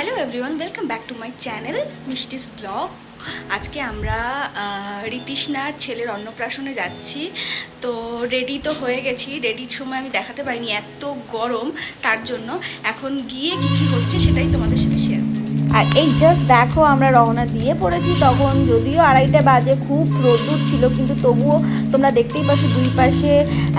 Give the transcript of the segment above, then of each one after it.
Hello everyone, welcome back to my channel মিষ্টিস blog. আজকে আমরা ঋতৃষ্ণার ছেলের অন্নপ্রাশনে যাচ্ছি। তো রেডি তো হয়ে গেছি, রেডির সময় আমি দেখাতে পারিনি, এত গরম, তার জন্য এখন গিয়ে কী কী হচ্ছে সেটাই তোমাদের সাথে শেয়ার। আর এই জাস্ট দেখো আমরা রওনা দিয়ে পড়েছি। তখন যদিও 2:30 বাজে, খুব রোদ্দুর ছিল, কিন্তু তবুও তোমরা দেখতেই পাচ্ছ দুই পাশে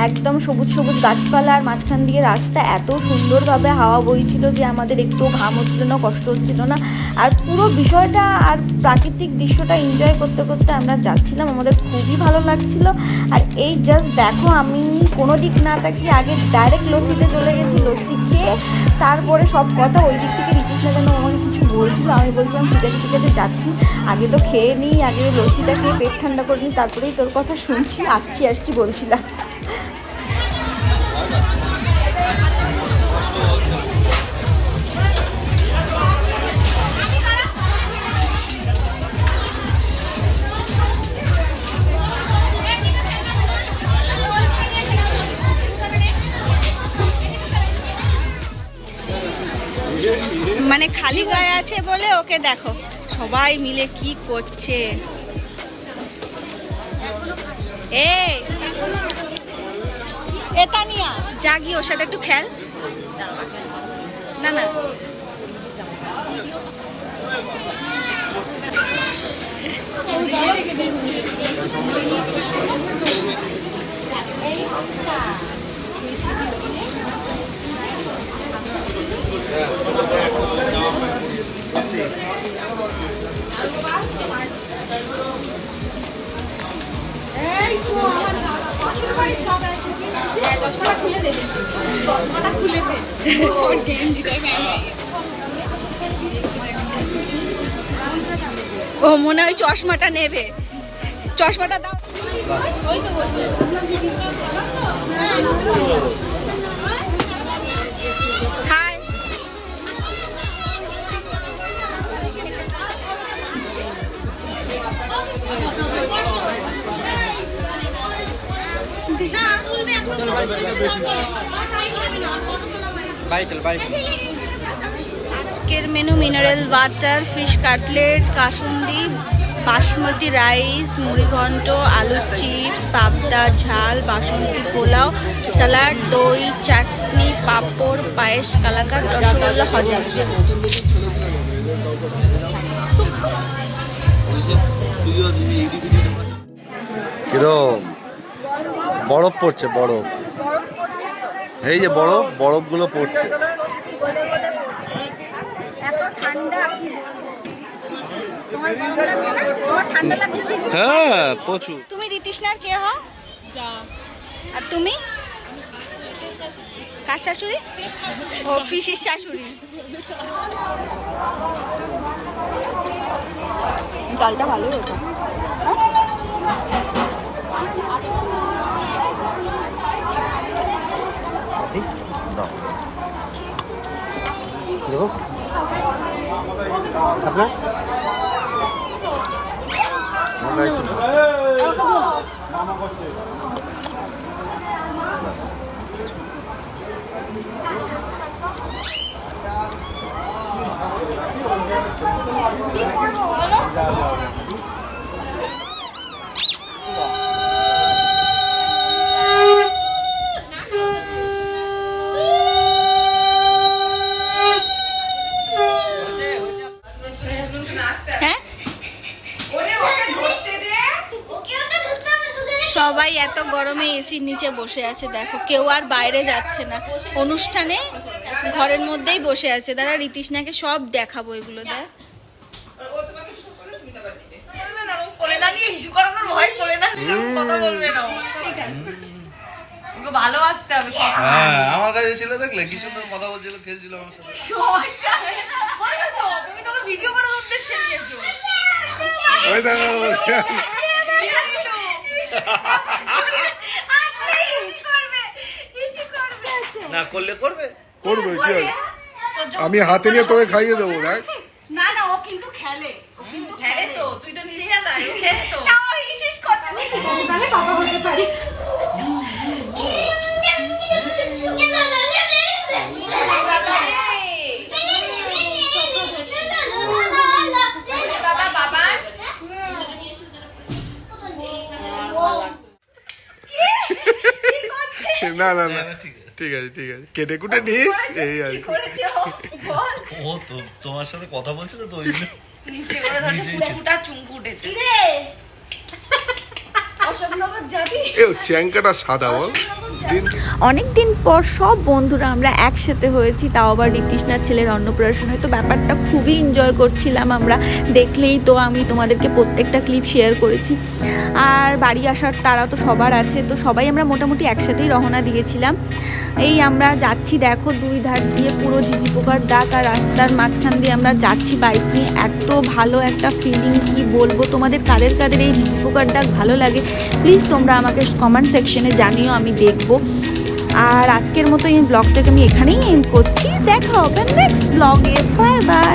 একদম সবুজ সবুজ গাছপালা, আর মাঝখান দিয়ে রাস্তা, এত সুন্দরভাবে হাওয়া বইছিল যে আমাদের একটু ঘাম হচ্ছিল না, কষ্ট হচ্ছিল না। আর পুরো বিষয়টা আর প্রাকৃতিক দৃশ্যটা এনজয় করতে করতে আমরা যাচ্ছিলাম, আমাদের খুবই ভালো লাগছিল। আর এই জাস্ট দেখো, আমি কোনো দিক না তাকিয়ে আগে ডাইরেক্ট লস্যিতে চলে গেছি। লস্যি খেয়ে তারপরে সব কথা, ওই দিক থেকে ঋতৃষ্ণা যেন আমাকে কিছু বলছিল, আমি বলছিলাম ঠিক আছে যাচ্ছি, আগে তো খেয়ে নিই, আগে লস্যিটা খেয়ে পেট ঠান্ডা করে নিই, তারপরেই তোর কথা শুনছি, আসছি বলছিলাম। মানে খালি গায়ে আছে বলে ওকে দেখো সবাই মিলে কি করছে। এতানিয়া জাগি, ওর সাথে একটু খেল না। ও মনে হয় চশমাটা নেবে, চশমাটা দাও। হাই, আজকের menu mineral water, fish cutlet, কাসুন্দি, বাসমতি রাইস, মুড়িঘণ্ট, আলুর চিপস, পাবদা ঝাল, বাসন্তী পোলাও, স্যালাড, দই, চাটনি, পাঁপড়, পায়েস, কালাকাঁদ, রসগোল্লা, হজম। কিরম বরফ পড়ছে, বরফ, এই যে বরফগুলো পড়ছে। হ্যাঁ প্রচুর। তুমি ঋতৃষ্ণার কে হও? আর তুমি কার শাশুড়ি? ও পিসির শাশুড়ি। ডালটা ভালো হয়েছে। সবাই এত গরমে এসির নিচে বসে আছে, দেখো কেউ আর বাইরে যাচ্ছে না, অনুষ্ঠানে ঘরের মধ্যেই বসে আছে। দাঁড়া, ঋতৃষ্ণাকে সব দেখাবো এগুলো। দেখ ভালোবাসতে হবে সব। হ্যাঁ আমার কাছে ছিল, দেখলে কি সুন্দর কথা বলছিল, খেলছিল আমার সাথে। তুমি তো ভিডিও করার উদ্দেশ্যে নিয়েছো। ওই দেখো না করলে করবে কি হবে? আমি হাতে নিয়ে তোকে খাইয়ে দেবো। দেখ না না, ও কিন্তু খেলে, খেলে তো, তুই তো নিয়ে যা, খেলে তো। ও ইসিস করছে না, তাহলে বাবা হতে পারে। না না না ঠিক আছে ঠিক আছে ঠিক আছে কেটে কুটে নিস এই আর কি। ও তো তোমার সাথে কথা বলছিল তো ওই জন্য নিচে করে ধরছে নিচেই পুচকুটা চুমকু উঠেছে অশোকনগর যাবি? এ চ্যাংকাটা সাদা বল অনেক দিন পর সব বন্ধুরা আমরা একসাথে হয়েছি, তাও আবার ঋতৃষ্ণার ছেলের অন্নপ্রাশনে। তো ব্যাপারটা খুবই এনজয় করছিলাম আমরা, দেখলেই তো আমি তোমাদেরকে প্রত্যেকটা ক্লিপ শেয়ার করেছি। আর বাড়ি আসার তারা তো সবার আছে, তো সবাই আমরা মোটামুটি একসাথেই রওনা দিয়েছিলাম। এই আমরা যাচ্ছি, দেখো দুই ধার দিয়ে পুরো ঝিঝি পোকার ডাক, আর রাস্তার মাঝখান দিয়ে আমরা যাচ্ছি বাইক নিয়ে। এত ভালো একটা ফিলিং, কি বলবো তোমাদের, কাদের কাদের এই ঝিঝি পোকার ডাক ভালো লাগে প্লিজ তোমরা আমাকে কমেন্ট সেকশনে জানিও, আমি দেখবো। আর আজকের মতো এই ব্লগটাকে আমি এখানেই এন্ড করছি। দেখা হবে নেক্সট ব্লগে, বাই বাই।